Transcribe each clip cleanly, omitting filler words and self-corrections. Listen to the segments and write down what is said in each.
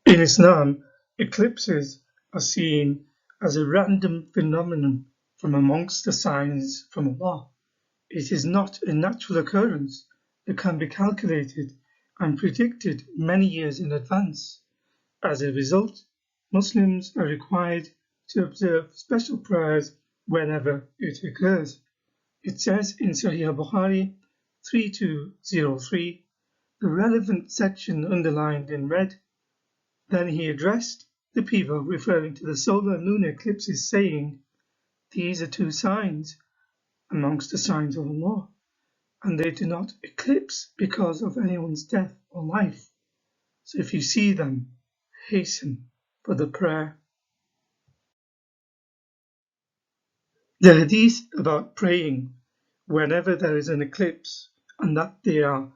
In Islam, eclipses are seen as a random phenomenon from amongst the signs from Allah. It is not a natural occurrence that can be calculated and predicted many years in advance. As a result, Muslims are required to observe special prayers whenever it occurs. It says in Sahih Bukhari 3203, the relevant section underlined in red. Then he addressed the people referring to the solar and lunar eclipses, saying, "These are two signs amongst the signs of Allah, and they do not eclipse because of anyone's death or life. So if you see them, hasten for the prayer." The hadith about praying whenever there is an eclipse and that they are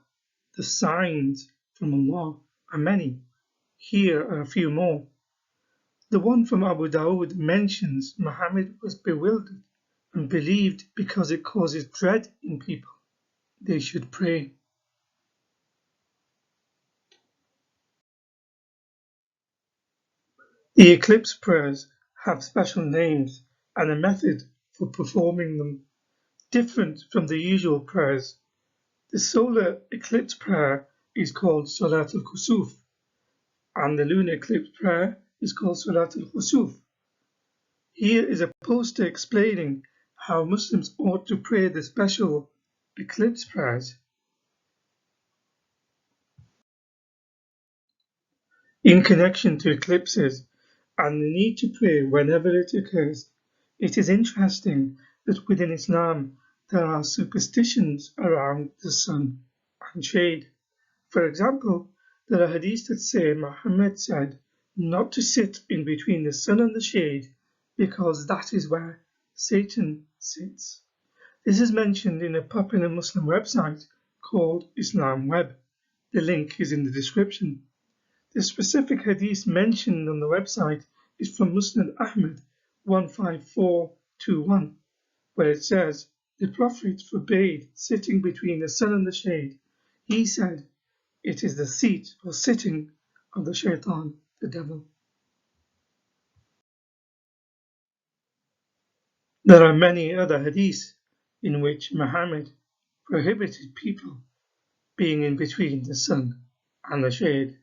the signs from Allah are many. Here are a few more. The one from Abu Dawood mentions Muhammad was bewildered and believed because it causes dread in people, they should pray. The eclipse prayers have special names and a method for performing them, different from the usual prayers. The solar eclipse prayer is called Salat al-Kusuf, and the lunar eclipse prayer is called Salat al-Khusuf. Here is a poster explaining how Muslims ought to pray the special eclipse prayers. In connection to eclipses and the need to pray whenever it occurs, it is interesting that within Islam there are superstitions around the sun and shade. For example, there are hadiths that say Muhammad said not to sit in between the sun and the shade because that is where Satan sits. This is mentioned in a popular Muslim website called Islam Web. The link is in the description. The specific hadith mentioned on the website is from Musnad Ahmad 15421, where it says, the Prophet forbade sitting between the sun and the shade. He said, it is the seat or sitting of the shaitan, the devil. There are many other hadiths in which Muhammad prohibited people being in between the sun and the shade.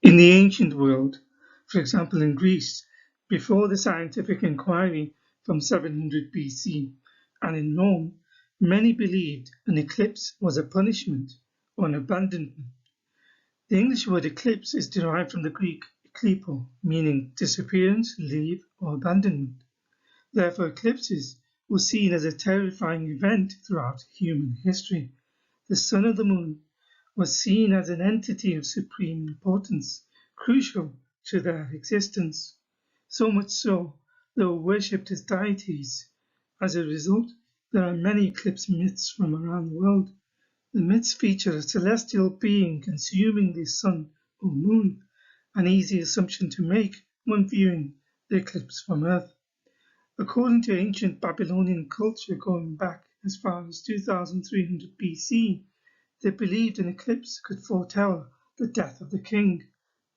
In the ancient world, for example in Greece, before the scientific inquiry from 700 BC, and in Rome, many believed an eclipse was a punishment or an abandonment. The English word eclipse is derived from the Greek eklipo, meaning disappearance, leave, or abandonment. Therefore, eclipses were seen as a terrifying event throughout human history. The sun or the moon was seen as an entity of supreme importance, crucial to their existence. So much so, they were worshipped as deities. As a result, there are many eclipse myths from around the world. The myths feature a celestial being consuming the sun or moon, an easy assumption to make when viewing the eclipse from Earth. According to ancient Babylonian culture going back as far as 2300 BC, they believed an eclipse could foretell the death of the king.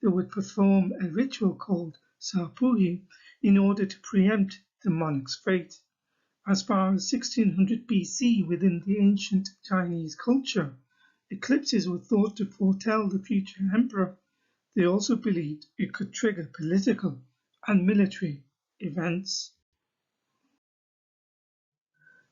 They would perform a ritual called Sarpuhi in order to preempt the monarch's fate. As far as 1600 BC within the ancient Chinese culture, eclipses were thought to foretell the future emperor. They also believed it could trigger political and military events.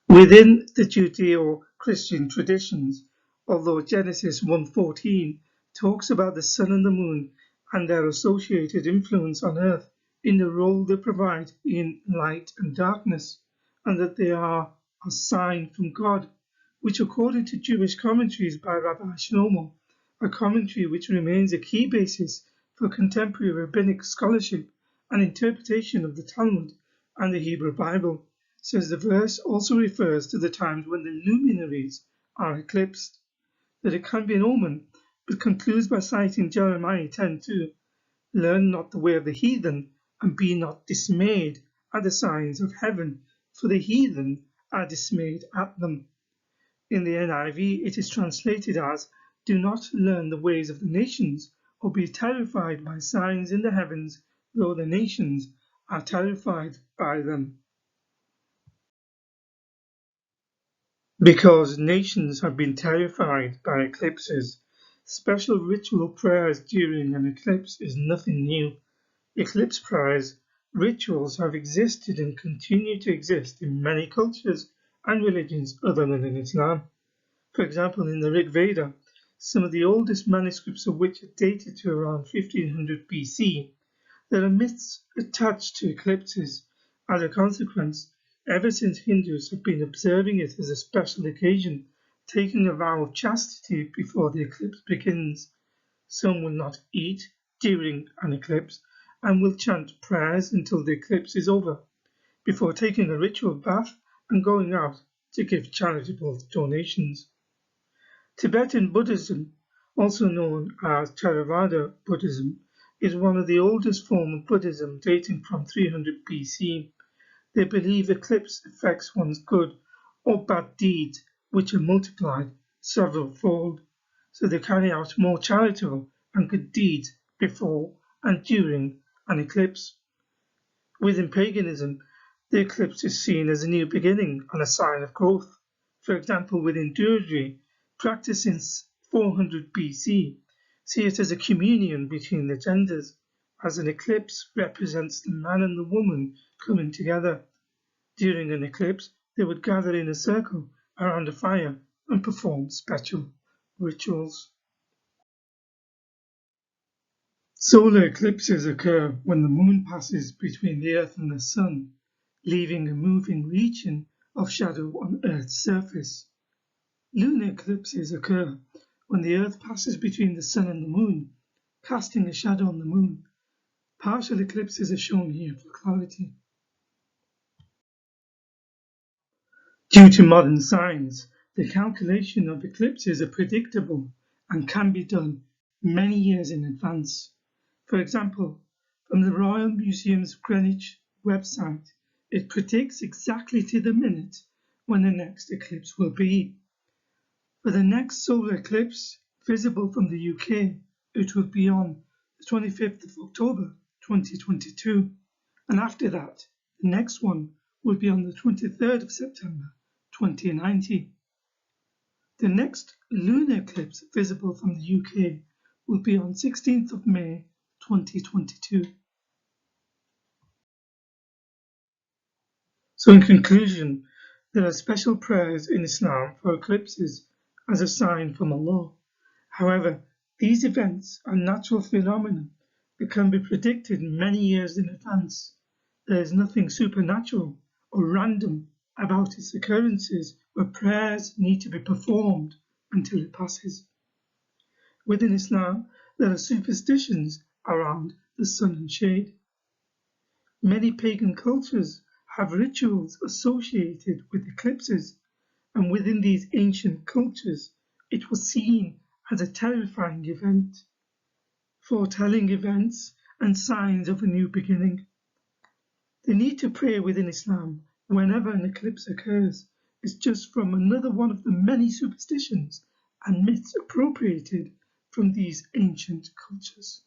Within the Judeo-Christian traditions, although Genesis 1:14 talks about the sun and the moon and their associated influence on earth in the role they provide in light and darkness, and that they are a sign from God, which according to Jewish commentaries by Rabbi Shlomo, a commentary which remains a key basis for contemporary rabbinic scholarship and interpretation of the Talmud and the Hebrew Bible, says the verse also refers to the times when the luminaries are eclipsed, that it can be an omen, but concludes by citing Jeremiah 10:2, learn not the way of the heathen, and be not dismayed at the signs of heaven, for the heathen are dismayed at them. In the NIV, it is translated as, "Do not learn the ways of the nations, or be terrified by signs in the heavens, though the nations are terrified by them." Because nations have been terrified by eclipses, special ritual prayers during an eclipse is nothing new. Eclipse prayers rituals have existed and continue to exist in many cultures and religions other than in Islam. For example, in the Rig Veda, some of the oldest manuscripts of which are dated to around 1500 BC, there are myths attached to eclipses. As a consequence, ever since Hindus have been observing it as a special occasion, taking a vow of chastity before the eclipse begins. Some will not eat during an eclipse and will chant prayers until the eclipse is over, before taking a ritual bath and going out to give charitable donations. Tibetan Buddhism, also known as Theravada Buddhism, is one of the oldest forms of Buddhism dating from 300 BC. They believe eclipse affects one's good or bad deeds, which are multiplied several-fold, so they carry out more charitable and good deeds before and during an eclipse. Within paganism, the eclipse is seen as a new beginning and a sign of growth. For example, within Druidry, practiced since 400 BC, see it as a communion between the genders, as an eclipse represents the man and the woman coming together. During an eclipse, they would gather in a circle around a fire and perform special rituals. Solar eclipses occur when the moon passes between the Earth and the Sun, leaving a moving region of shadow on Earth's surface. Lunar eclipses occur when the Earth passes between the Sun and the Moon, casting a shadow on the Moon. Partial eclipses are shown here for clarity. Due to modern science, the calculation of eclipses are predictable and can be done many years in advance. For example, from the Royal Museum's Greenwich website, it predicts exactly to the minute when the next eclipse will be. For the next solar eclipse, visible from the UK, it will be on the 25th of October 2022, and after that, the next one will be on the 23rd of September 2090. The next lunar eclipse visible from the UK will be on 16th of May 2022. So in conclusion, there are special prayers in Islam for eclipses as a sign from Allah. However, these events are natural phenomena that can be predicted many years in advance. There is nothing supernatural or random about its occurrences where prayers need to be performed until it passes. Within Islam, there are superstitions around the sun and shade. Many pagan cultures have rituals associated with eclipses, and within these ancient cultures, it was seen as a terrifying event, foretelling events and signs of a new beginning. The need to pray within Islam whenever an eclipse occurs is just from another one of the many superstitions and myths appropriated from these ancient cultures.